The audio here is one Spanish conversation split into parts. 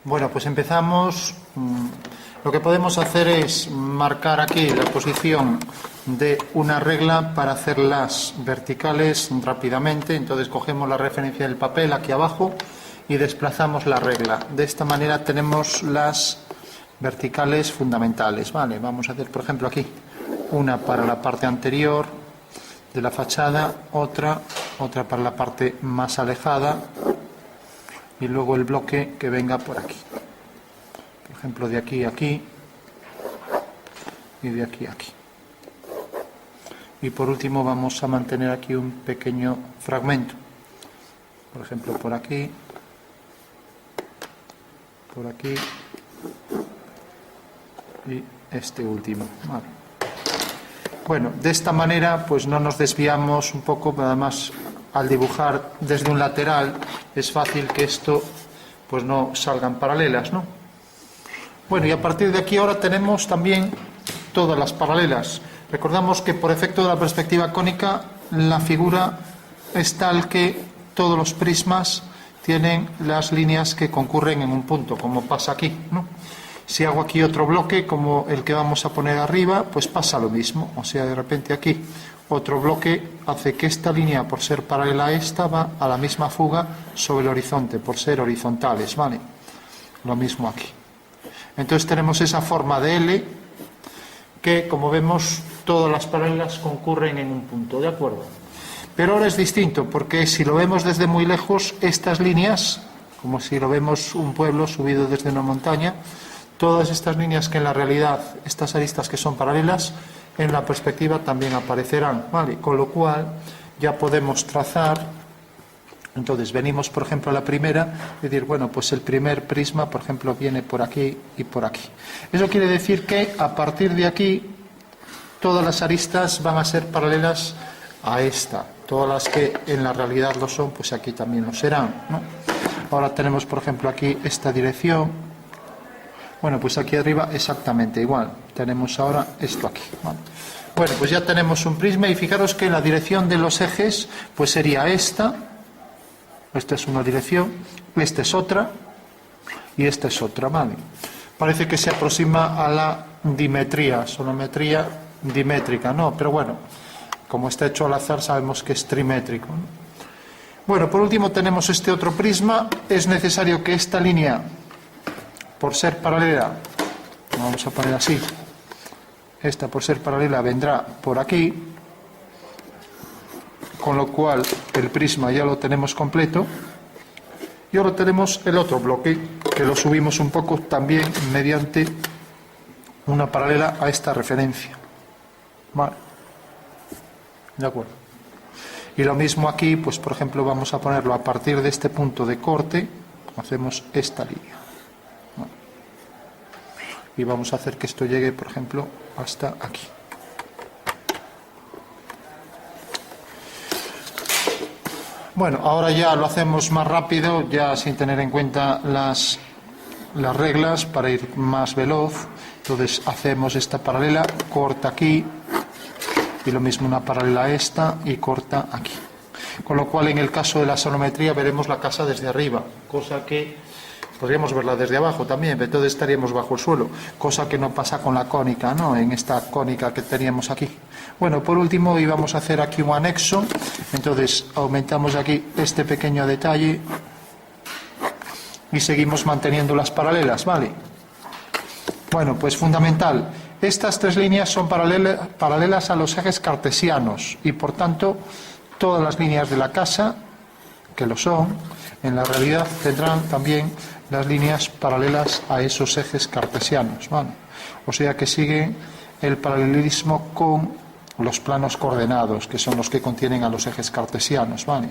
Bueno, pues empezamos. Lo que podemos hacer es marcar aquí la posición de una regla para hacerlas verticales rápidamente. Entonces cogemos la referencia del papel aquí abajo y desplazamos la regla. De esta manera tenemos las verticales fundamentales. Vale, vamos a hacer, por ejemplo, aquí una para la parte anterior de la fachada, otra para la parte más alejada y luego el bloque que venga por aquí. Por ejemplo, de aquí a aquí y de aquí a aquí. Y por último vamos a mantener aquí un pequeño fragmento. Por ejemplo, por aquí y este último. Vale. Bueno, de esta manera pues no nos desviamos un poco, pero además al dibujar desde un lateral es fácil que esto pues no salgan paralelas, ¿no? Bueno, y a partir de aquí ahora tenemos también todas las paralelas. Recordamos que por efecto de la perspectiva cónica la figura es tal que todos los prismas tienen las líneas que concurren en un punto, como pasa aquí, ¿no? Si hago aquí otro bloque como el que vamos a poner arriba, pues pasa lo mismo. O sea, de repente aquí otro bloque hace que esta línea, por ser paralela a esta, va a la misma fuga sobre el horizonte, por ser horizontales, ¿vale? Lo mismo aquí. Entonces tenemos esa forma de L que, como vemos, todas las paralelas concurren en un punto, ¿de acuerdo? Pero ahora es distinto, porque si lo vemos desde muy lejos, estas líneas, como si lo vemos un pueblo subido desde una montaña, todas estas líneas que en la realidad, estas aristas que son paralelas, en la perspectiva también aparecerán, ¿vale? Con lo cual ya podemos trazar. Entonces venimos, por ejemplo, a la primera, y decir, bueno, pues el primer prisma, por ejemplo, viene por aquí y por aquí. Eso quiere decir que a partir de aquí todas las aristas van a ser paralelas a esta. Todas las que en la realidad lo son, pues aquí también lo serán, ¿no? Ahora tenemos, por ejemplo, aquí esta dirección. Bueno, pues aquí arriba exactamente igual. Tenemos ahora esto aquí, ¿vale? Bueno, pues ya tenemos un prisma y fijaros que la dirección de los ejes pues sería esta. Esta es una dirección, esta es otra y esta es otra, ¿vale? Parece que se aproxima a la dimetría, sonometría dimétrica, ¿no? Pero bueno, como está hecho al azar sabemos que es trimétrico, ¿no? Bueno, por último tenemos este otro prisma. Es necesario que esta línea, por ser paralela, vamos a poner así, esta por ser paralela vendrá por aquí, con lo cual el prisma ya lo tenemos completo. Y ahora tenemos el otro bloque, que lo subimos un poco también mediante una paralela a esta referencia. Vale. De acuerdo. Y lo mismo aquí, pues por ejemplo vamos a ponerlo a partir de este punto de corte, hacemos esta línea. Vale. Y vamos a hacer que esto llegue, por ejemplo, hasta aquí. Bueno, ahora ya lo hacemos más rápido, ya sin tener en cuenta las reglas para ir más veloz. Entonces hacemos esta paralela, corta aquí, y lo mismo una paralela a esta y corta aquí. Con lo cual en el caso de la sonometría veremos la casa desde arriba, cosa que podríamos verla desde abajo también, pero entonces estaríamos bajo el suelo, cosa que no pasa con la cónica, ¿no? En esta cónica que teníamos aquí. Bueno, por último íbamos a hacer aquí un anexo. Entonces aumentamos aquí este pequeño detalle y seguimos manteniendo las paralelas, ¿vale? Bueno, pues fundamental. Estas tres líneas son paralelas a los ejes cartesianos y por tanto todas las líneas de la casa, que lo son, en la realidad tendrán también las líneas paralelas a esos ejes cartesianos, ¿vale? O sea que siguen el paralelismo con los planos coordenados, que son los que contienen a los ejes cartesianos, ¿vale?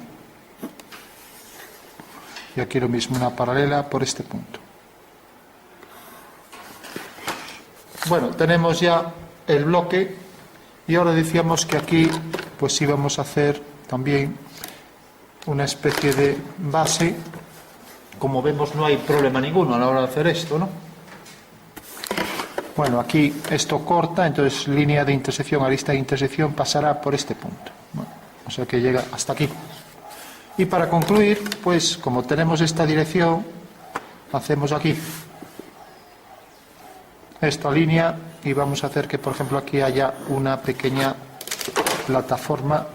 Y aquí lo mismo, una paralela por este punto. Bueno, tenemos ya el bloque y ahora decíamos que aquí pues íbamos a hacer también una especie de base. Como vemos no hay problema ninguno a la hora de hacer esto, ¿no? Bueno, aquí esto corta, entonces línea de intersección, arista de intersección pasará por este punto. Bueno, o sea que llega hasta aquí. Y para concluir, pues como tenemos esta dirección, hacemos aquí esta línea y vamos a hacer que, por ejemplo, aquí haya una pequeña plataforma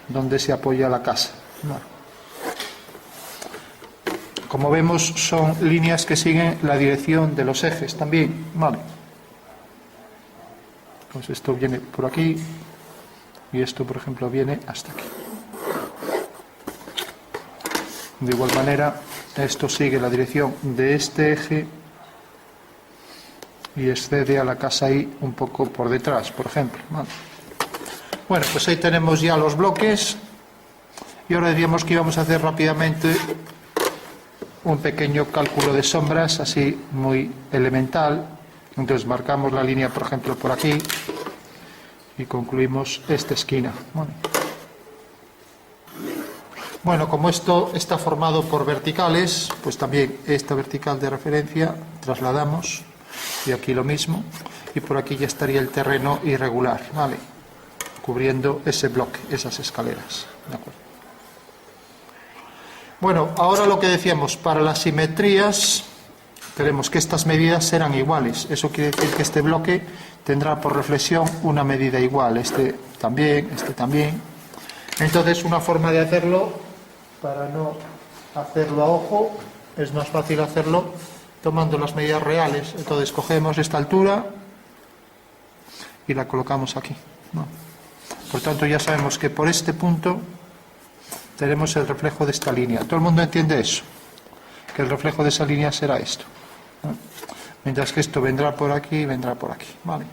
donde se apoya la casa. Bueno. Como vemos, son líneas que siguen la dirección de los ejes también. Vale. Pues esto viene por aquí y esto, por ejemplo, viene hasta aquí. De igual manera, esto sigue la dirección de este eje y excede a la casa ahí un poco por detrás, por ejemplo. Vale. Bueno, pues ahí tenemos ya los bloques y ahora diríamos que íbamos a hacer rápidamente un pequeño cálculo de sombras, así muy elemental. Entonces marcamos la línea, por ejemplo, por aquí y concluimos esta esquina. Bueno, como esto está formado por verticales, pues también esta vertical de referencia trasladamos y aquí lo mismo, y por aquí ya estaría el terreno irregular, ¿vale? Cubriendo ese bloque, esas escaleras, ¿de acuerdo? Bueno, ahora lo que decíamos, para las simetrías tenemos que estas medidas serán iguales. Eso quiere decir que este bloque tendrá por reflexión una medida igual, este también. Entonces, una forma de hacerlo, para no hacerlo a ojo, es más fácil hacerlo tomando las medidas reales. Entonces cogemos esta altura y la colocamos aquí, ¿no? Por tanto, ya sabemos que por este punto tenemos el reflejo de esta línea. ¿Todo el mundo entiende eso? Que el reflejo de esa línea será esto, ¿no? Mientras que esto vendrá por aquí y vendrá por aquí, ¿vale?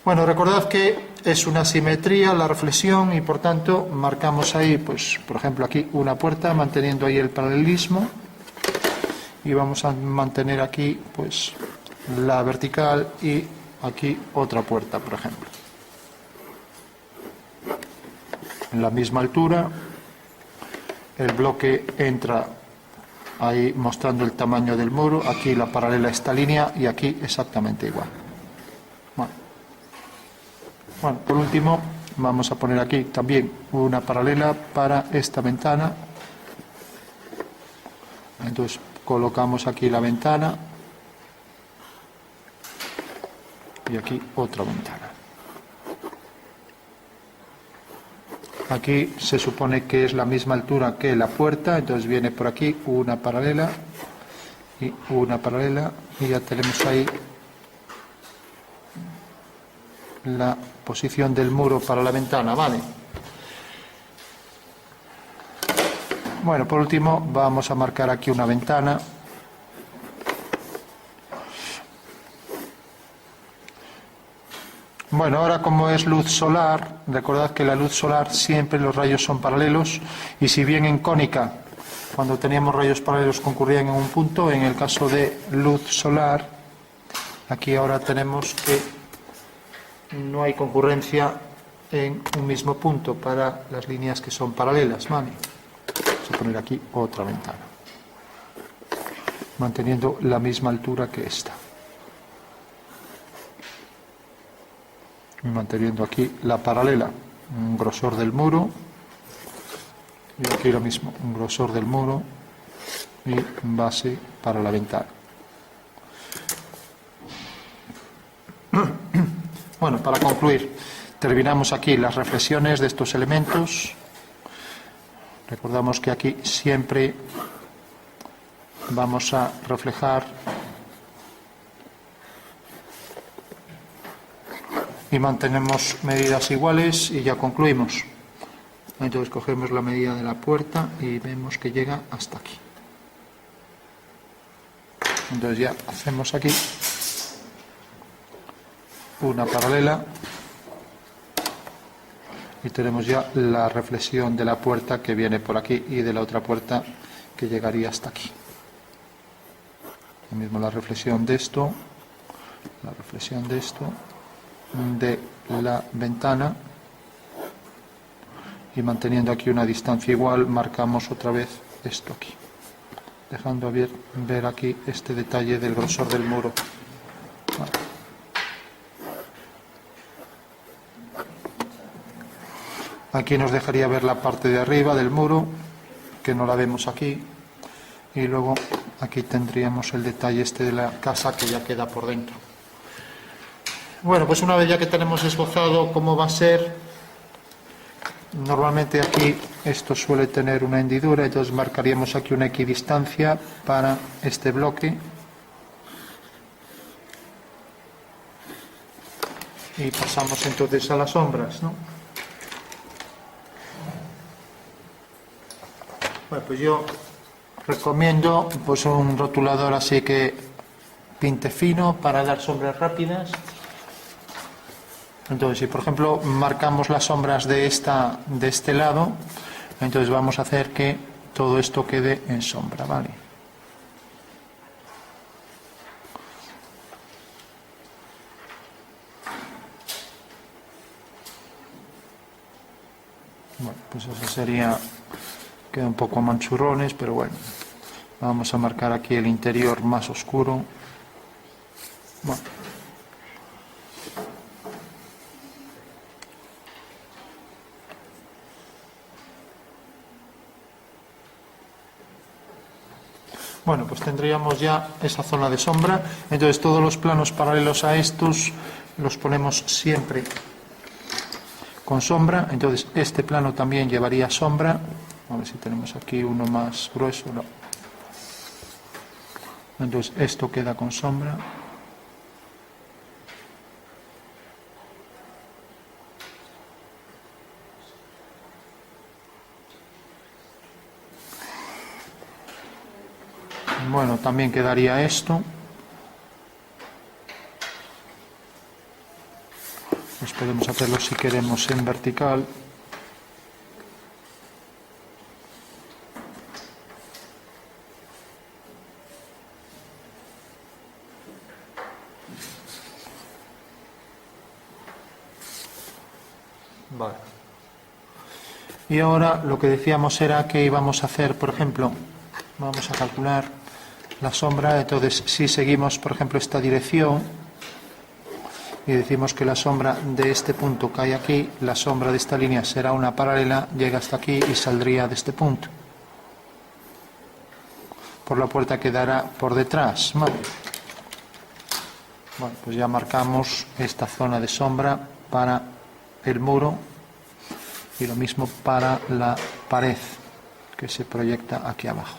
Bueno, recordad que es una simetría la reflexión y por tanto marcamos ahí, pues por ejemplo aquí una puerta, manteniendo ahí el paralelismo, y vamos a mantener aquí pues la vertical y aquí otra puerta, por ejemplo, en la misma altura. El bloque entra ahí mostrando el tamaño del muro, aquí la paralela a esta línea y aquí exactamente igual. Bueno, por último vamos a poner aquí también una paralela para esta ventana. Entonces colocamos aquí la ventana y aquí otra ventana. Aquí se supone que es la misma altura que la puerta, entonces viene por aquí una paralela y ya tenemos ahí la posición del muro para la ventana, ¿vale? Bueno, por último vamos a marcar aquí una ventana. Bueno, ahora como es luz solar, recordad que la luz solar siempre los rayos son paralelos, y si bien en cónica, cuando teníamos rayos paralelos concurrían en un punto, en el caso de luz solar, aquí ahora tenemos que no hay concurrencia en un mismo punto para las líneas que son paralelas, ¿vale? Vamos a poner aquí otra ventana, manteniendo la misma altura que esta. Manteniendo aquí la paralela, un grosor del muro, y aquí lo mismo, un grosor del muro y base para la ventana. Bueno, para concluir, terminamos aquí las reflexiones de estos elementos. Recordamos que aquí siempre vamos a reflejar y mantenemos medidas iguales y ya concluimos. Entonces cogemos la medida de la puerta y vemos que llega hasta aquí. Entonces ya hacemos aquí una paralela y tenemos ya la reflexión de la puerta que viene por aquí y de la otra puerta que llegaría hasta aquí. Lo mismo la reflexión de esto, de la ventana, y manteniendo aquí una distancia igual marcamos otra vez esto aquí, dejando ver aquí este detalle del grosor del muro. Vale. Aquí nos dejaría ver la parte de arriba del muro, que no la vemos aquí. y luego aquí tendríamos el detalle este de la casa que ya queda por dentro. Bueno, pues una vez ya que tenemos esbozado cómo va a ser, normalmente aquí esto suele tener una hendidura, entonces marcaríamos aquí una equidistancia para este bloque y pasamos entonces a las sombras, ¿no? Bueno, pues yo recomiendo pues un rotulador así que pinte fino para dar sombras rápidas. Entonces, si por ejemplo marcamos las sombras de este lado, entonces vamos a hacer que todo esto quede en sombra, ¿vale? Bueno, pues eso sería, queda un poco manchurrones, pero bueno, vamos a marcar aquí el interior más oscuro. Bueno. Bueno, pues tendríamos ya esa zona de sombra. Entonces todos los planos paralelos a estos los ponemos siempre con sombra. Entonces este plano también llevaría sombra. A ver si tenemos aquí uno más grueso. No. Entonces esto queda con sombra. Bueno, también quedaría esto. Pues podemos hacerlo si queremos en vertical. Vale. Y ahora lo que decíamos era que íbamos a hacer, por ejemplo, vamos a calcular la sombra. Entonces, si seguimos, por ejemplo, esta dirección y decimos que la sombra de este punto cae aquí, la sombra de esta línea será una paralela, llega hasta aquí y saldría de este punto. Por la puerta quedará por detrás. Vale. Bueno, pues ya marcamos esta zona de sombra para el muro y lo mismo para la pared que se proyecta aquí abajo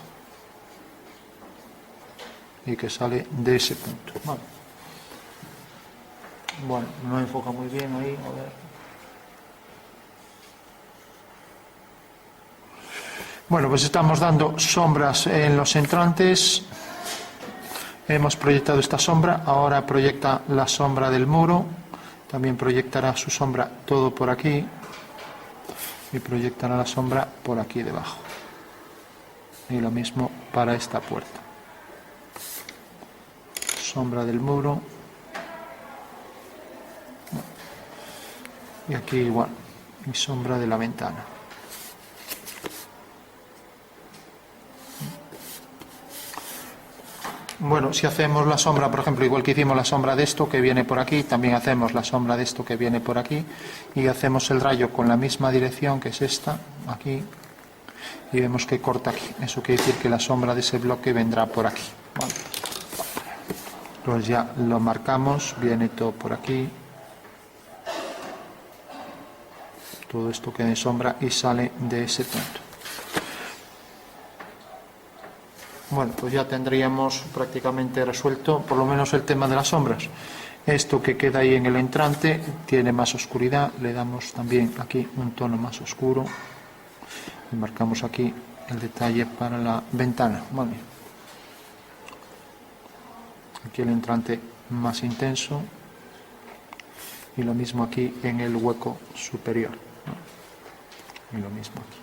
y que sale de ese punto. Vale. Bueno, no enfoca muy bien ahí, a ver. Bueno, pues estamos dando sombras en los entrantes. Hemos proyectado esta sombra, ahora proyecta la sombra del muro, también proyectará su sombra todo por aquí y proyectará la sombra por aquí debajo. Y lo mismo para esta puerta. Sombra del muro. Y aquí igual, y sombra de la ventana. Bueno, si hacemos la sombra, por ejemplo, igual que hicimos la sombra de esto que viene por aquí, también hacemos la sombra de esto que viene por aquí y hacemos el rayo con la misma dirección que es esta, aquí, y vemos que corta aquí. Eso quiere decir que la sombra de ese bloque vendrá por aquí. Vale. Pues ya lo marcamos, viene todo por aquí. Todo esto queda en sombra y sale de ese punto. Bueno, pues ya tendríamos prácticamente resuelto por lo menos el tema de las sombras. Esto que queda ahí en el entrante tiene más oscuridad, le damos también aquí un tono más oscuro y marcamos aquí el detalle para la ventana. Vale. Aquí el entrante más intenso y lo mismo aquí en el hueco superior, ¿no? Y lo mismo aquí.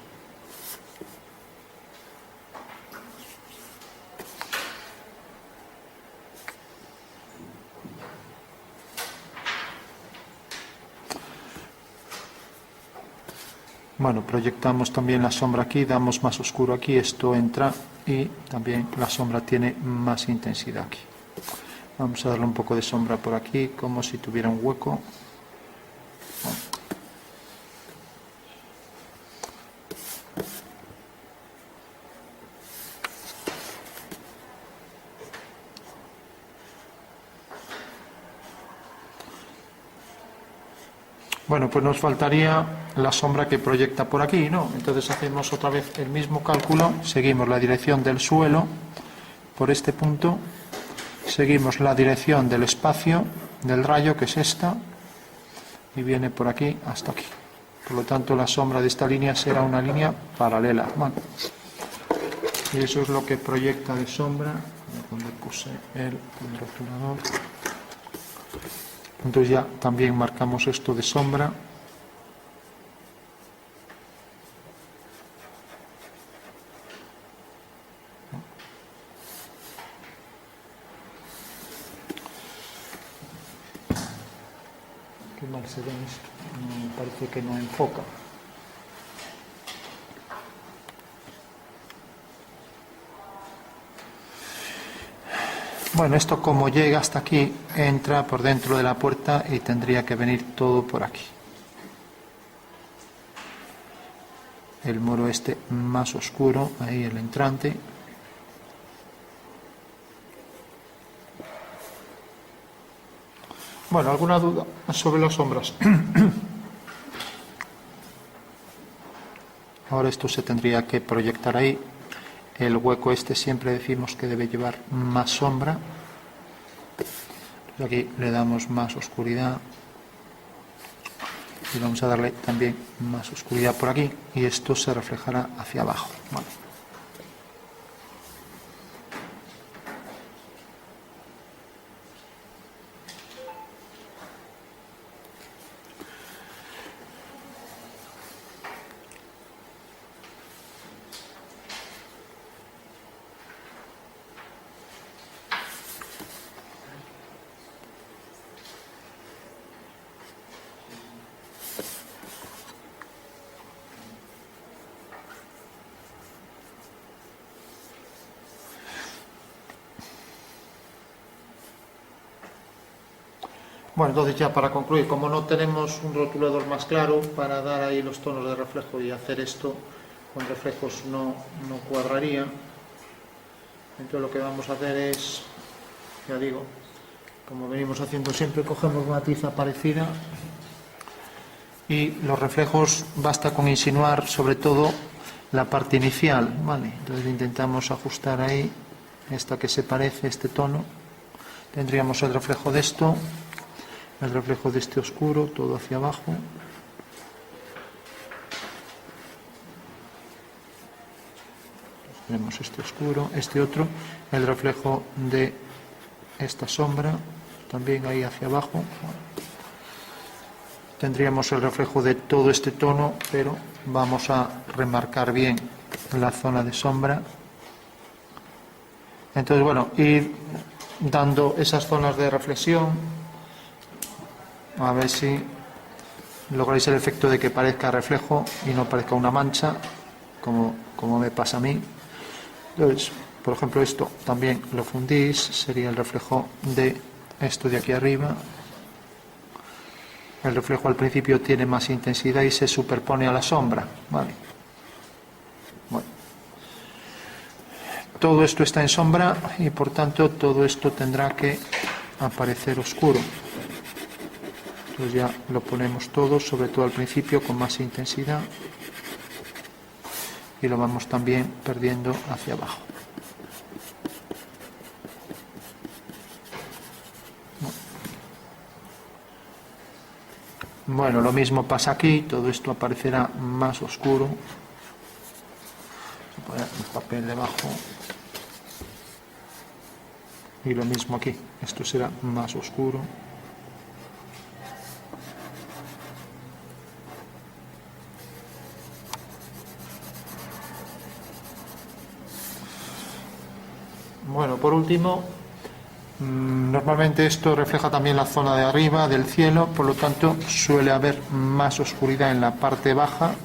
Bueno, proyectamos también la sombra aquí, damos más oscuro aquí, esto entra y también la sombra tiene más intensidad aquí. Vamos a darle un poco de sombra por aquí, como si tuviera un hueco. Bueno, pues nos faltaría la sombra que proyecta por aquí, ¿no? Entonces hacemos otra vez el mismo cálculo, seguimos la dirección del suelo por este punto, seguimos la dirección del espacio del rayo, que es esta, y viene por aquí hasta aquí. Por lo tanto, la sombra de esta línea será una línea paralela. Bueno, y eso es lo que proyecta de sombra. Donde puse el rotulador. Entonces ya también marcamos esto de sombra. Qué mal se ve esto. Me parece que no enfoca. Bueno, esto como llega hasta aquí, entra por dentro de la puerta y tendría que venir todo por aquí. El muro este más oscuro, ahí el entrante. Bueno, ¿alguna duda sobre las sombras? Ahora esto se tendría que proyectar ahí. El hueco este siempre decimos que debe llevar más sombra. Aquí le damos más oscuridad. Y vamos a darle también más oscuridad por aquí. Y esto se reflejará hacia abajo. Vale. Bueno, entonces ya para concluir, como no tenemos un rotulador más claro para dar ahí los tonos de reflejo y hacer esto con reflejos no cuadraría, entonces lo que vamos a hacer es, ya digo, como venimos haciendo siempre, cogemos una tiza parecida y los reflejos basta con insinuar sobre todo la parte inicial, ¿vale? Entonces intentamos ajustar ahí esta que se parece, este tono, tendríamos el reflejo de esto, el reflejo de este oscuro, todo hacia abajo. Tenemos este oscuro, este otro, el reflejo de esta sombra, también ahí hacia abajo. Tendríamos el reflejo de todo este tono, pero vamos a remarcar bien la zona de sombra. Entonces, bueno, ir dando esas zonas de reflexión, a ver si lográis el efecto de que parezca reflejo y no parezca una mancha, como me pasa a mí. Entonces, por ejemplo, esto también lo fundís, sería el reflejo de esto de aquí arriba. El reflejo al principio tiene más intensidad y se superpone a la sombra, ¿vale? Bueno. Todo esto está en sombra y por tanto todo esto tendrá que aparecer oscuro. Entonces ya lo ponemos todo, sobre todo al principio con más intensidad, y lo vamos también perdiendo hacia abajo. Bueno, lo mismo pasa aquí, todo esto aparecerá más oscuro. Voy a poner el papel debajo. Y lo mismo aquí, esto será más oscuro. Bueno, por último, normalmente esto refleja también la zona de arriba del cielo, por lo tanto suele haber más oscuridad en la parte baja.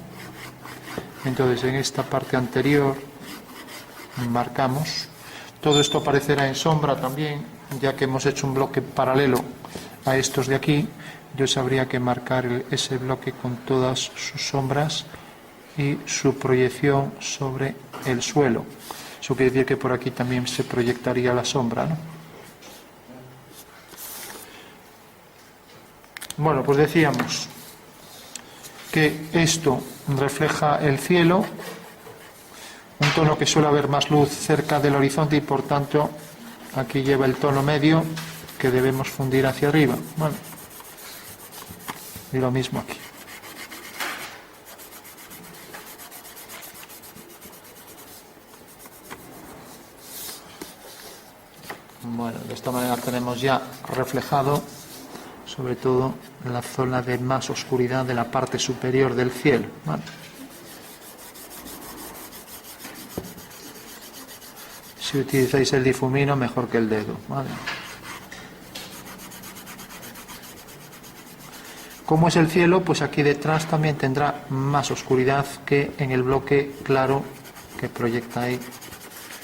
Entonces en esta parte anterior marcamos. Todo esto aparecerá en sombra también, ya que hemos hecho un bloque paralelo a estos de aquí. Entonces habría que marcar ese bloque con todas sus sombras y su proyección sobre el suelo. Eso quiere decir que por aquí también se proyectaría la sombra, ¿no? Bueno, pues decíamos, que esto refleja el cielo, un tono que suele haber más luz cerca del horizonte y por tanto aquí lleva el tono medio que debemos fundir hacia arriba. Bueno, y lo mismo aquí. Bueno, de esta manera tenemos ya reflejado sobre todo la zona de más oscuridad de la parte superior del cielo. ¿Vale? Si utilizáis el difumino, mejor que el dedo. ¿Vale? ¿Cómo es el cielo? Pues aquí detrás también tendrá más oscuridad que en el bloque claro que proyecta ahí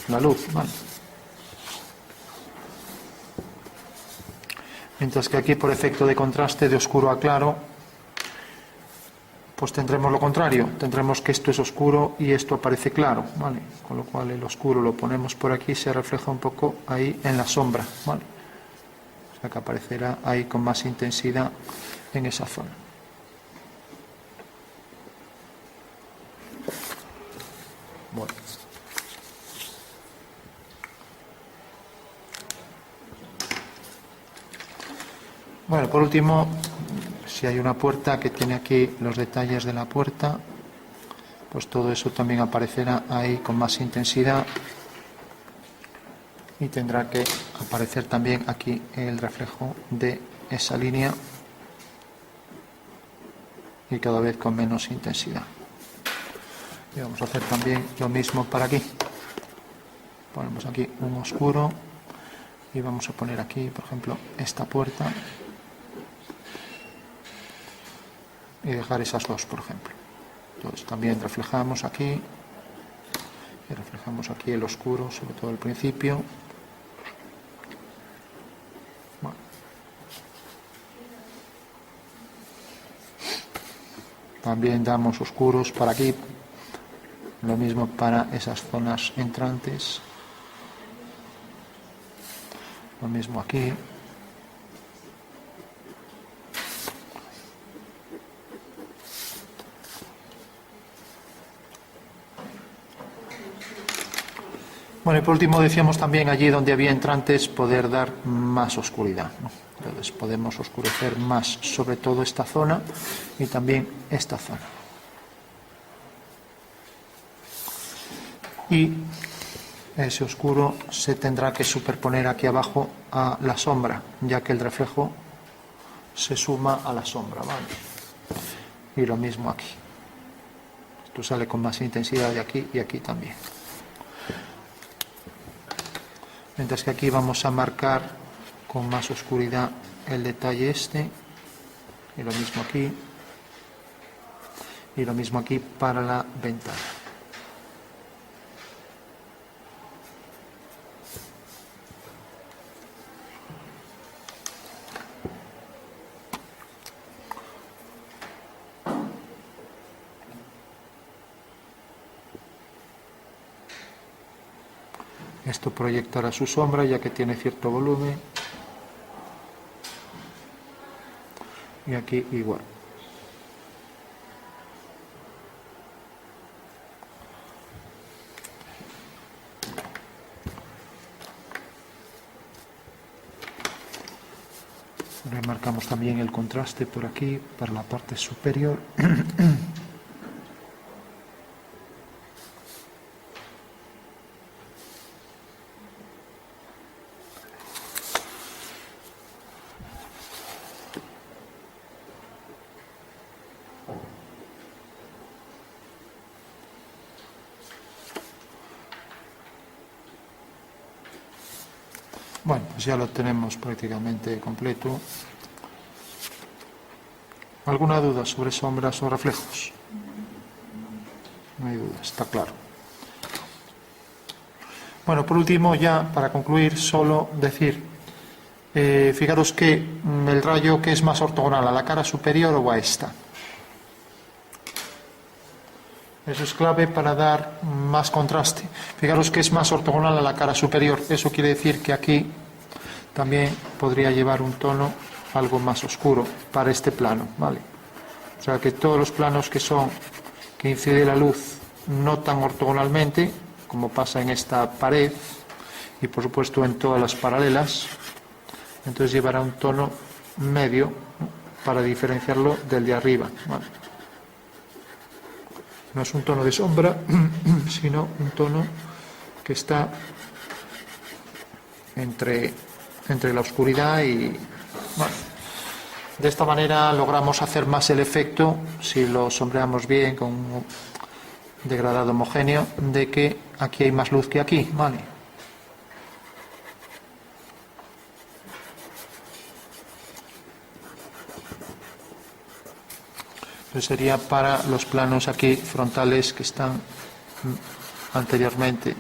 la luz. ¿Vale? Mientras que aquí, por efecto de contraste de oscuro a claro, pues tendremos lo contrario. Tendremos que esto es oscuro y esto aparece claro, ¿vale? Con lo cual el oscuro lo ponemos por aquí y se refleja un poco ahí en la sombra, ¿vale? O sea que aparecerá ahí con más intensidad en esa zona. Bueno. Bueno, por último, si hay una puerta que tiene aquí los detalles de la puerta, pues todo eso también aparecerá ahí con más intensidad y tendrá que aparecer también aquí el reflejo de esa línea y cada vez con menos intensidad. Y vamos a hacer también lo mismo para aquí. Ponemos aquí un oscuro y vamos a poner aquí, por ejemplo, esta puerta y dejar esas dos, por ejemplo. Entonces también reflejamos aquí y reflejamos aquí el oscuro, sobre todo al principio. Bueno. También damos oscuros para aquí, lo mismo para esas zonas entrantes, lo mismo aquí. Bueno, y por último decíamos también allí donde había entrantes poder dar más oscuridad, ¿no? Entonces podemos oscurecer más sobre todo esta zona y también esta zona. Y ese oscuro se tendrá que superponer aquí abajo a la sombra, ya que el reflejo se suma a la sombra, ¿vale? Y lo mismo aquí. Esto sale con más intensidad de aquí y aquí también. Mientras que aquí vamos a marcar con más oscuridad el detalle este, y lo mismo aquí, y lo mismo aquí para la ventana. Esto proyectará su sombra ya que tiene cierto volumen. Y aquí igual. Remarcamos también el contraste por aquí para la parte superior. Bueno, pues ya lo tenemos prácticamente completo. ¿Alguna duda sobre sombras o reflejos? No hay duda, está claro. Bueno, por último, ya para concluir, solo decir, fijaros que el rayo que es más ortogonal, a la cara superior o a esta. Eso es clave para dar más contraste. Fijaros que es más ortogonal a la cara superior. Eso quiere decir que aquí también podría llevar un tono algo más oscuro para este plano, ¿vale? sea que todos los planos que incide la luz no tan ortogonalmente, como pasa en esta pared, y por supuesto en todas las paralelas, entonces llevará un tono medio para diferenciarlo del de arriba. Vale. No es un tono de sombra, sino un tono que está entre la oscuridad y... Bueno, de esta manera logramos hacer más el efecto, si lo sombreamos bien con un degradado homogéneo, de que aquí hay más luz que aquí, ¿vale? Entonces sería para los planos aquí frontales que están anteriormente.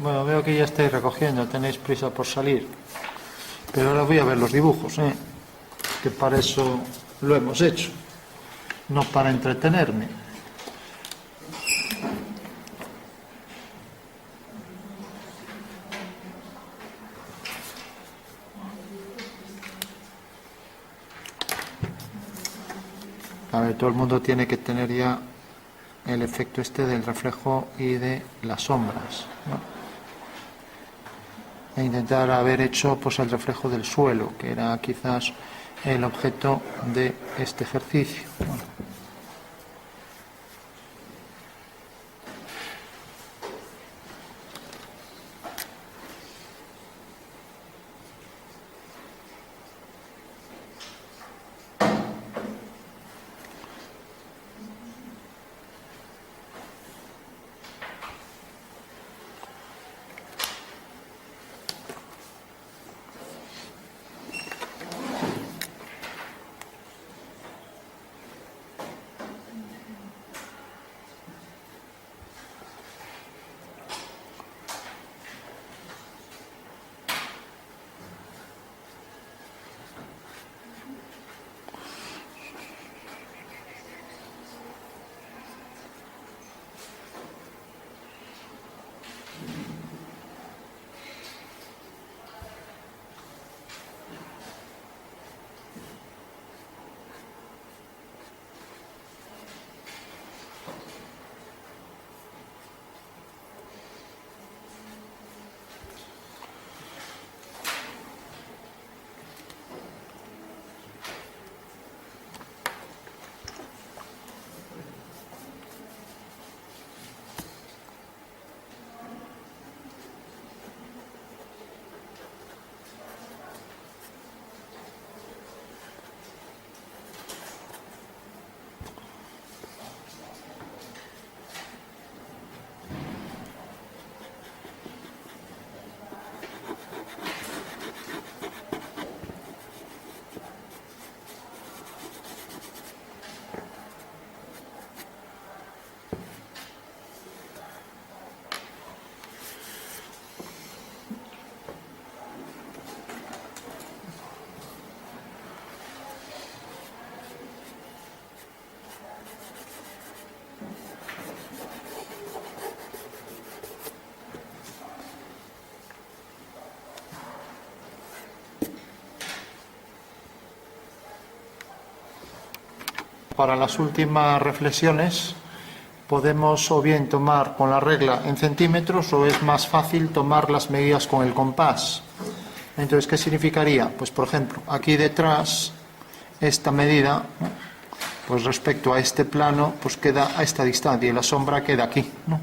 Bueno, veo que ya estáis recogiendo, tenéis prisa por salir. Pero ahora voy a ver los dibujos, que para eso lo hemos hecho, no para entretenerme. A ver, todo el mundo tiene que tener ya el efecto este del reflejo y de las sombras, ¿no? E intentar haber hecho pues el reflejo del suelo, que era quizás el objeto de este ejercicio. Bueno. para las últimas reflexiones podemos o bien tomar con la regla en centímetros o es más fácil tomar las medidas con el compás. Entonces, ¿qué significaría? Pues, por ejemplo, aquí detrás, esta medida, ¿no?, pues respecto a este plano, pues queda a esta distancia y la sombra queda aquí, ¿no?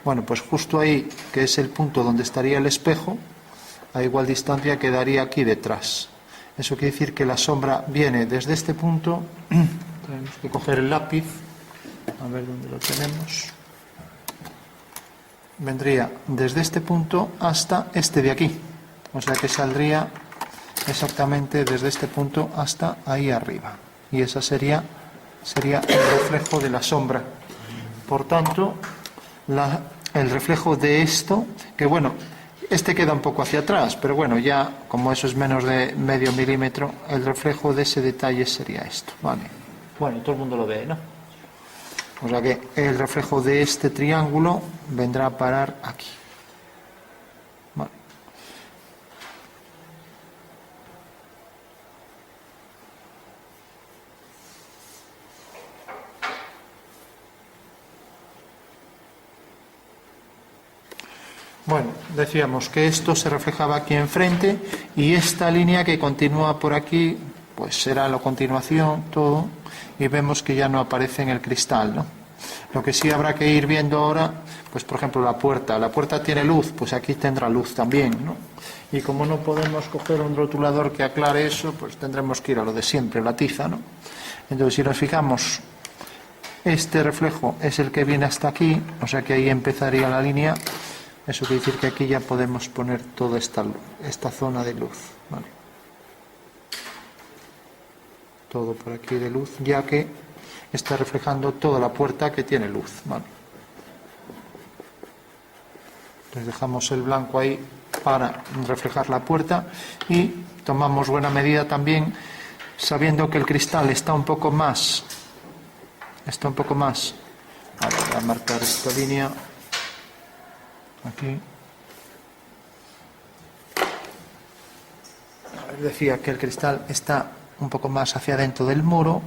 Bueno, pues justo ahí, que es el punto donde estaría el espejo, a igual distancia quedaría aquí detrás. Eso quiere decir que la sombra viene desde este punto. Tenemos que coger el lápiz, a ver dónde lo tenemos. Vendría desde este punto hasta este de aquí. O sea que saldría exactamente desde este punto hasta ahí arriba. Y esa sería el reflejo de la sombra. Por tanto, el reflejo de esto, que bueno, este queda un poco hacia atrás, pero bueno, ya como eso es menos de medio milímetro, el reflejo de ese detalle sería esto, ¿vale? Bueno, todo el mundo lo ve, ¿no? O sea que el reflejo de este triángulo vendrá a parar aquí. Vale. Bueno, decíamos que esto se reflejaba aquí enfrente y esta línea que continúa por aquí, pues será la continuación, todo, y vemos que ya no aparece en el cristal, ¿no? Lo que sí habrá que ir viendo ahora, pues por ejemplo la puerta tiene luz, pues aquí tendrá luz también, ¿no? Y como no podemos coger un rotulador que aclare eso, pues tendremos que ir a lo de siempre, la tiza, ¿no? Entonces, si nos fijamos, este reflejo es el que viene hasta aquí, o sea que ahí empezaría la línea. Eso quiere decir que aquí ya podemos poner toda esta zona de luz, ¿vale? Todo por aquí de luz, ya que está reflejando toda la puerta que tiene luz, ¿vale? Entonces dejamos el blanco ahí para reflejar la puerta y tomamos buena medida también, sabiendo que el cristal está un poco más. Ahora voy a marcar esta línea. Aquí. Decía que el cristal está un poco más hacia dentro del muro,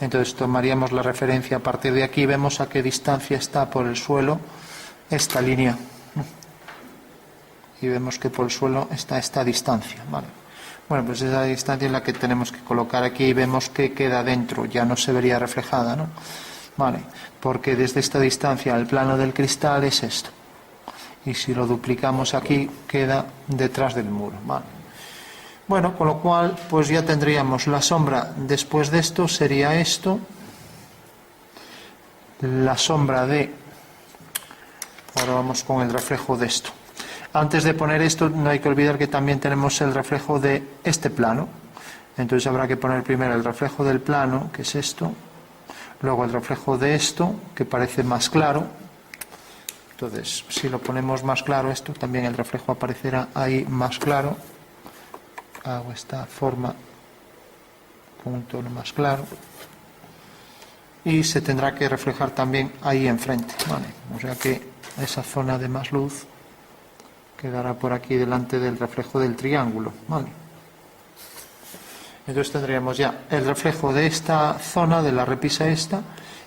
entonces tomaríamos la referencia a partir de aquí, vemos a qué distancia está por el suelo esta línea y vemos que por el suelo está esta distancia, ¿vale? Bueno, pues esa distancia es la que tenemos que colocar aquí y vemos que queda dentro, ya no se vería reflejada, ¿no? Vale, porque desde esta distancia al plano del cristal es esto. Y si lo duplicamos aquí, queda detrás del muro, ¿vale? Bueno, con lo cual, pues ya tendríamos la sombra después de esto, sería esto. La sombra de... Ahora vamos con el reflejo de esto. Antes de poner esto, no hay que olvidar que también tenemos el reflejo de este plano. Entonces habrá que poner primero el reflejo del plano, que es esto. Luego el reflejo de esto, que parece más claro. Entonces, si lo ponemos más claro esto, también el reflejo aparecerá ahí más claro. Hago esta forma con un tono más claro. Y se tendrá que reflejar también ahí enfrente, ¿vale? O sea que esa zona de más luz quedará por aquí delante del reflejo del triángulo, ¿vale? Entonces tendríamos ya el reflejo de esta zona, de la repisa esta,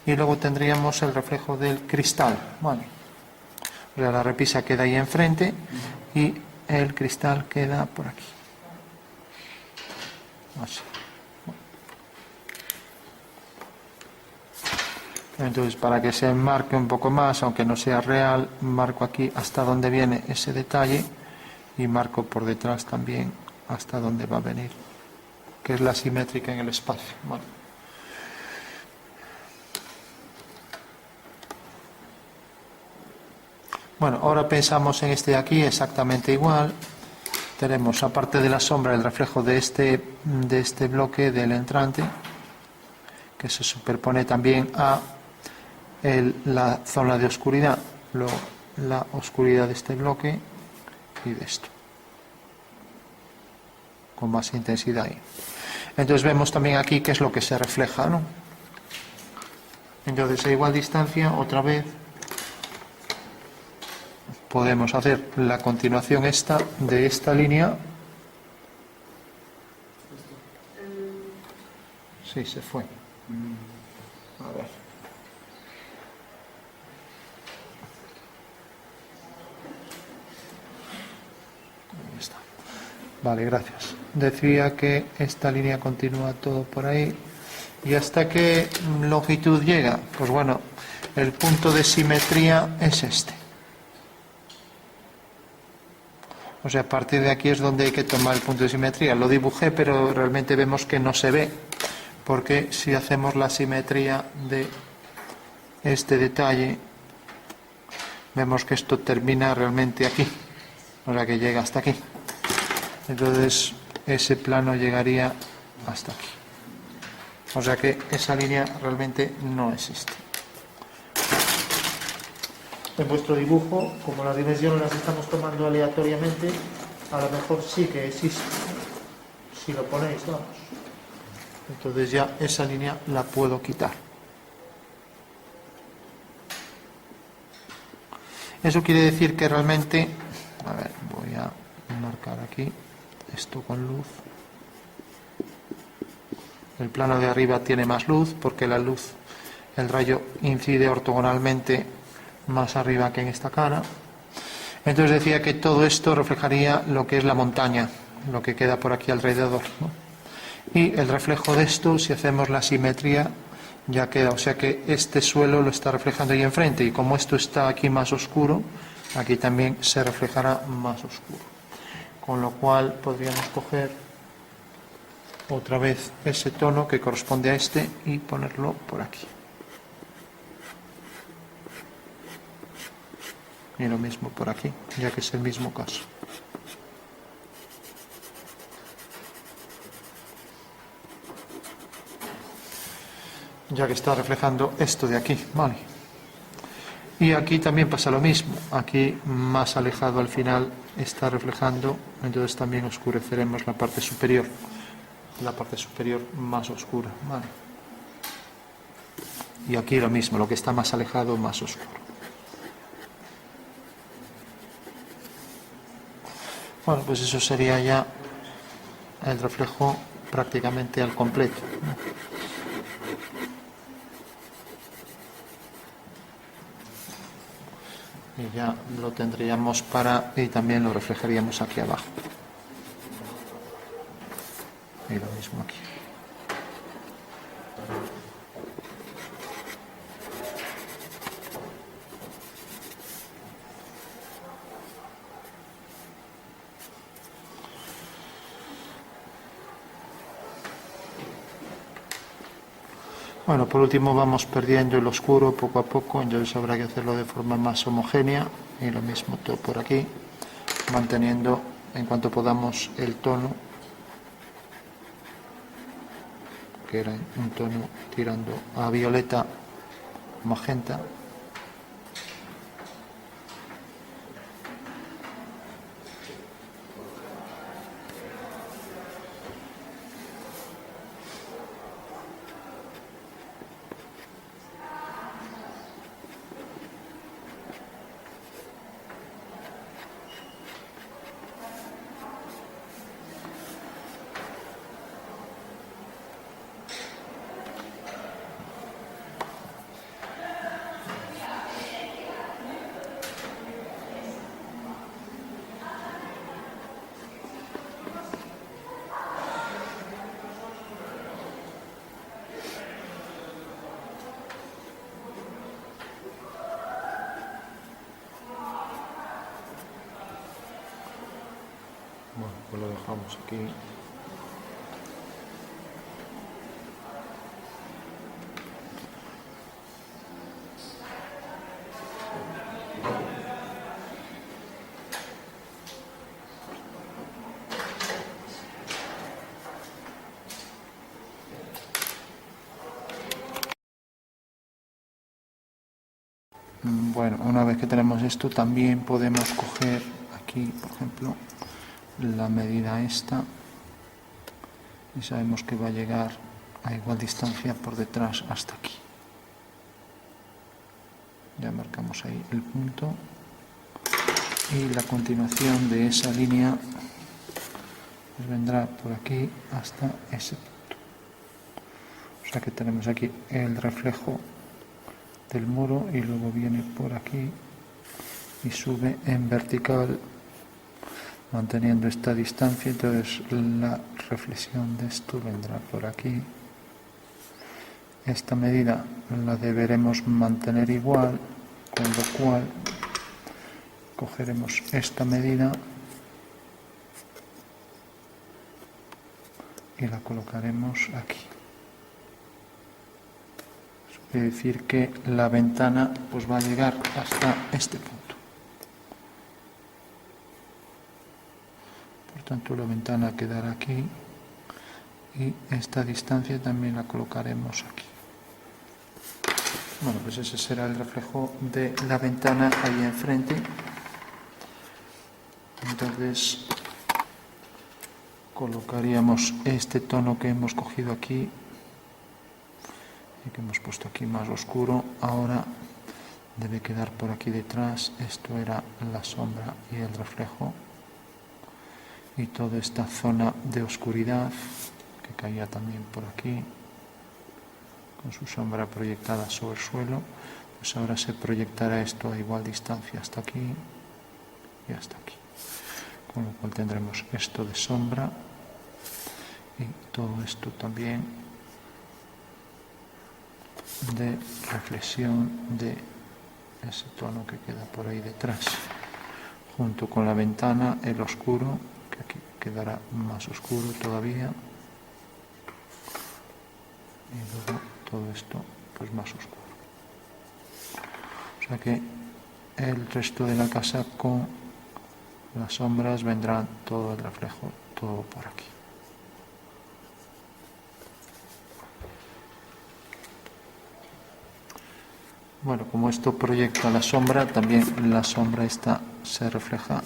y luego tendríamos el reflejo del cristal, ¿vale? O sea, la repisa queda ahí enfrente y el cristal queda por aquí. Así. Entonces, para que se enmarque un poco más, aunque no sea real, marco aquí hasta donde viene ese detalle y marco por detrás también hasta donde va a venir, que es la simétrica en el espacio. Bueno, ahora pensamos en este de aquí exactamente igual. Tenemos, aparte de la sombra, el reflejo de este bloque del entrante, que se superpone también a la zona de oscuridad, luego la oscuridad de este bloque y de esto, con más intensidad ahí. Entonces vemos también aquí qué es lo que se refleja, ¿no? Entonces a igual distancia, otra vez, podemos hacer la continuación de esta línea. Sí, se fue. A ver. Ahí está. Vale, gracias. Decía que esta línea continúa todo por ahí. ¿Y hasta qué longitud llega? Pues bueno, el punto de simetría es este. O sea, a partir de aquí es donde hay que tomar el punto de simetría. Lo dibujé, pero realmente vemos que no se ve, porque si hacemos la simetría de este detalle, vemos que esto termina realmente aquí, o sea que llega hasta aquí. Entonces ese plano llegaría hasta aquí. O sea que esa línea realmente no existe. En vuestro dibujo, como las dimensiones las estamos tomando aleatoriamente, a lo mejor sí que existe, si lo ponéis, vamos. Entonces ya esa línea la puedo quitar. Eso quiere decir que realmente, a ver, voy a marcar aquí esto con luz. El plano de arriba tiene más luz porque la luz, el rayo incide ortogonalmente más arriba que en esta cara. Entonces decía que todo esto reflejaría lo que es la montaña, lo que queda por aquí alrededor, ¿no? Y el reflejo de esto, si hacemos la simetría, ya queda, o sea que este suelo lo está reflejando ahí enfrente, y como esto está aquí más oscuro, aquí también se reflejará más oscuro. Con lo cual podríamos coger otra vez ese tono que corresponde a este y ponerlo por aquí. Y lo mismo por aquí, ya que es el mismo caso. Ya que está reflejando esto de aquí, ¿vale? Y aquí también pasa lo mismo. Aquí más alejado al final está reflejando, entonces también oscureceremos la parte superior. La parte superior más oscura, ¿vale? Y aquí lo mismo, lo que está más alejado, más oscuro. Bueno, pues eso sería ya el reflejo prácticamente al completo, ¿no? Y ya lo tendríamos y también lo reflejaríamos aquí abajo. Y lo mismo aquí. Bueno, por último vamos perdiendo el oscuro poco a poco, entonces habrá que hacerlo de forma más homogénea, y lo mismo todo por aquí, manteniendo en cuanto podamos el tono, que era un tono tirando a violeta, magenta. Bueno, pues lo dejamos aquí. Bueno, una vez que tenemos esto, también podemos coger aquí, por ejemplo, la medida esta, y sabemos que va a llegar a igual distancia por detrás hasta aquí. Ya marcamos ahí el punto, y la continuación de esa línea pues vendrá por aquí hasta ese punto. O O sea que tenemos aquí el reflejo del muro y luego viene por aquí y sube en vertical manteniendo esta distancia. Entonces la reflexión de esto vendrá por aquí. Esta medida la deberemos mantener igual, con lo cual cogeremos esta medida y la colocaremos aquí. Eso quiere decir que la ventana pues va a llegar hasta este punto. Por tanto, la ventana quedará aquí y esta distancia también la colocaremos aquí. Bueno, pues ese será el reflejo de la ventana ahí enfrente. Entonces colocaríamos este tono que hemos cogido aquí y que hemos puesto aquí más oscuro. Ahora debe quedar por aquí detrás. Esto era la sombra y el reflejo. Y toda esta zona de oscuridad que caía también por aquí, con su sombra proyectada sobre el suelo, pues ahora se proyectará esto a igual distancia hasta aquí y hasta aquí. Con lo cual tendremos esto de sombra y todo esto también de reflexión de ese tono que queda por ahí detrás, junto con la ventana, el oscuro, que aquí quedará más oscuro todavía, y luego todo esto pues más oscuro. O sea que el resto de la casa con las sombras vendrá todo el reflejo, todo por aquí. Bueno, como esto proyecta la sombra, también la sombra esta se refleja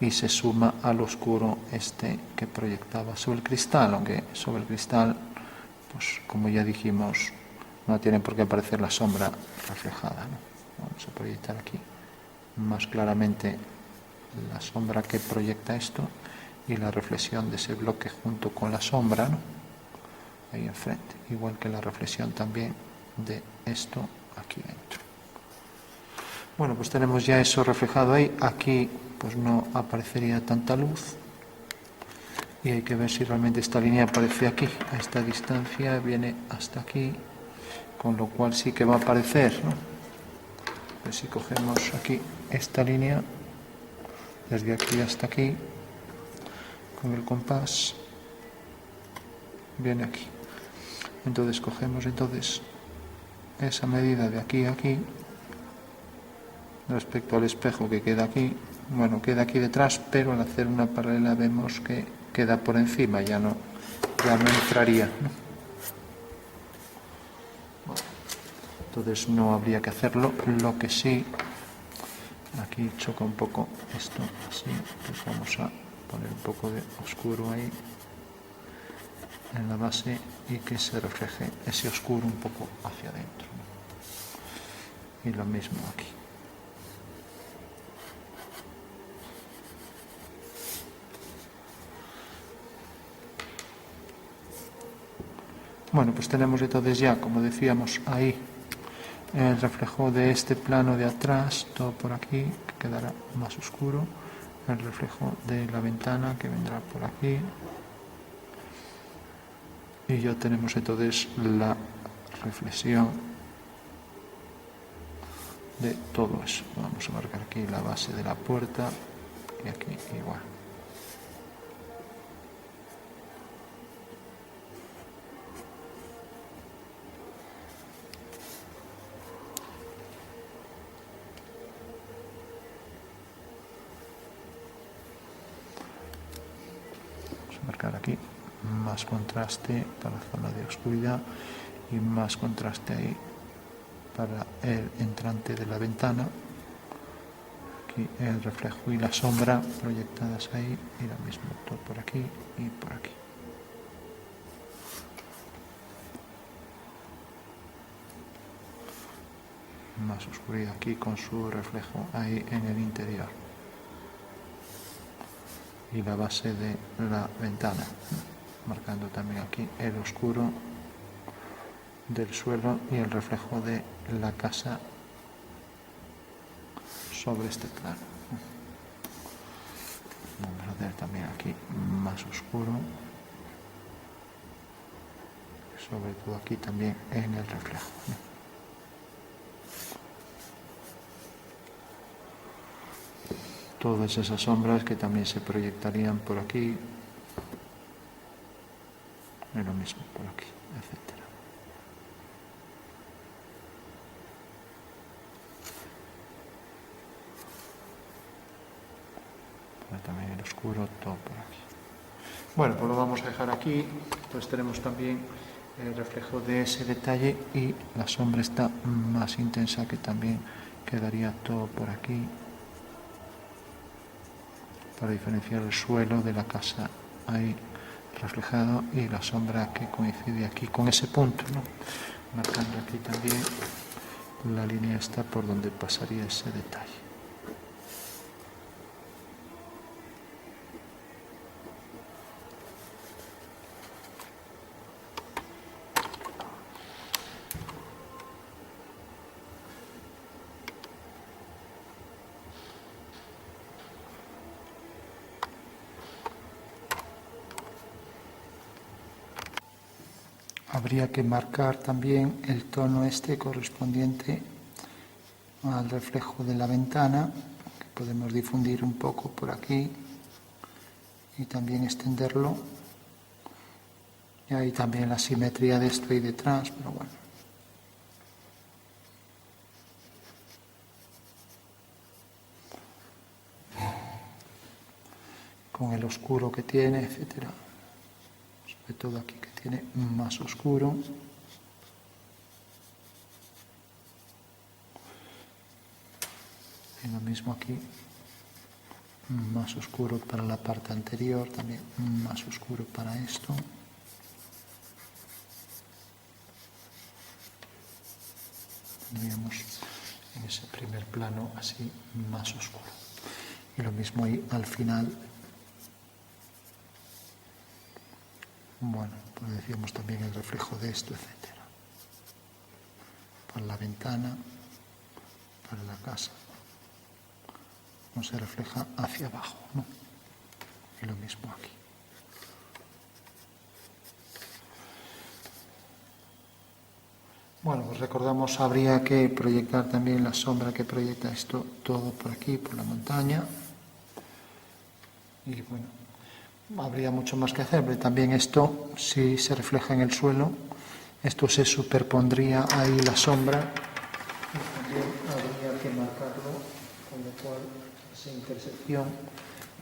y se suma al oscuro este que proyectaba sobre el cristal, aunque sobre el cristal, pues como ya dijimos, no tiene por qué aparecer la sombra reflejada, ¿no? Vamos a proyectar aquí más claramente la sombra que proyecta esto y la reflexión de ese bloque junto con la sombra, ¿no? Ahí enfrente, igual que la reflexión también de esto aquí dentro. Bueno, pues tenemos ya eso reflejado ahí. Aquí pues no aparecería tanta luz y hay que ver si realmente esta línea aparece aquí. A esta distancia viene hasta aquí, con lo cual sí que va a aparecer, ¿no? Pues si cogemos aquí esta línea desde aquí hasta aquí con el compás, viene aquí. Entonces cogemos esa medida de aquí a aquí respecto al espejo que queda aquí. Bueno, queda aquí detrás, pero al hacer una paralela vemos que queda por encima, ya no entraría, ¿no? Bueno, entonces no habría que hacerlo. Lo que sí, aquí choca un poco esto así, pues vamos a poner un poco de oscuro ahí en la base y que se refleje ese oscuro un poco hacia adentro, ¿no? Y lo mismo aquí. Bueno, pues tenemos entonces ya, como decíamos, ahí el reflejo de este plano de atrás, todo por aquí, que quedará más oscuro, el reflejo de la ventana que vendrá por aquí, y ya tenemos entonces la reflexión de todo eso. Vamos a marcar aquí la base de la puerta y aquí igual. Marcar aquí más contraste para la zona de oscuridad y más contraste ahí para el entrante de la ventana. Aquí el reflejo y la sombra proyectadas ahí y lo mismo todo por aquí y por aquí. Más oscuridad aquí con su reflejo ahí en el interior. Y la base de la ventana, marcando también aquí el oscuro del suelo y el reflejo de la casa sobre este plano. Vamos a hacer también aquí más oscuro, sobre todo aquí también en el reflejo. Todas esas sombras que también se proyectarían por aquí, y lo mismo por aquí, etcétera. También el oscuro, todo por aquí. Bueno, pues lo vamos a dejar aquí. Entonces tenemos también el reflejo de ese detalle y la sombra está más intensa, que también quedaría todo por aquí, para diferenciar el suelo de la casa ahí reflejado y la sombra que coincide aquí con ese punto, ¿no? Marcando aquí también la línea esta por donde pasaría ese detalle. Habría que marcar también el tono este correspondiente al reflejo de la ventana, que podemos difundir un poco por aquí y también extenderlo. Y ahí también la simetría de esto y detrás, pero bueno. Con el oscuro que tiene, etcétera. Sobre todo aquí que tiene más oscuro. Y lo mismo aquí, más oscuro para la parte anterior, también más oscuro para esto. Tendríamos en ese primer plano así más oscuro. Y lo mismo ahí al final. Bueno, pues decíamos también el reflejo de esto, etcétera. Para la ventana, para la casa, no se refleja hacia abajo, ¿no? Y lo mismo aquí. Bueno, pues recordamos, habría que proyectar también la sombra que proyecta esto todo por aquí, por la montaña. Y bueno, habría mucho más que hacer, pero también esto, si se refleja en el suelo, esto se superpondría ahí la sombra, y también habría que marcarlo, con lo cual esa intersección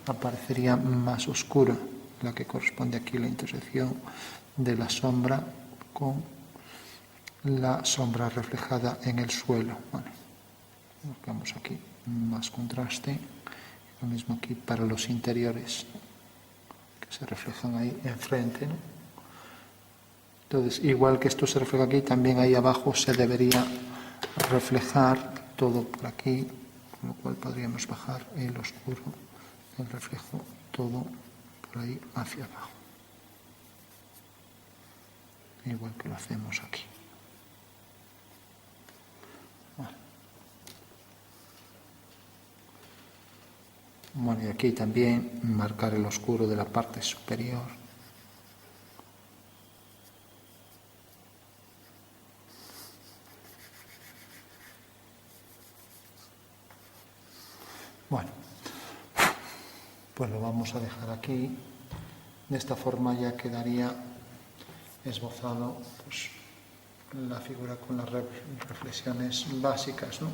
aparecería más oscura, la que corresponde aquí, la intersección de la sombra con la sombra reflejada en el suelo. Bueno, buscamos aquí más contraste, lo mismo aquí para los interiores, que se reflejan ahí enfrente, ¿no? Entonces, igual que esto se refleja aquí, también ahí abajo se debería reflejar todo por aquí, con lo cual podríamos bajar el oscuro, el reflejo, todo por ahí hacia abajo. Igual que lo hacemos aquí. Bueno, y aquí también marcar el oscuro de la parte superior. Bueno, pues lo vamos a dejar aquí. De esta forma ya quedaría esbozado pues, la figura con las reflexiones básicas, ¿no?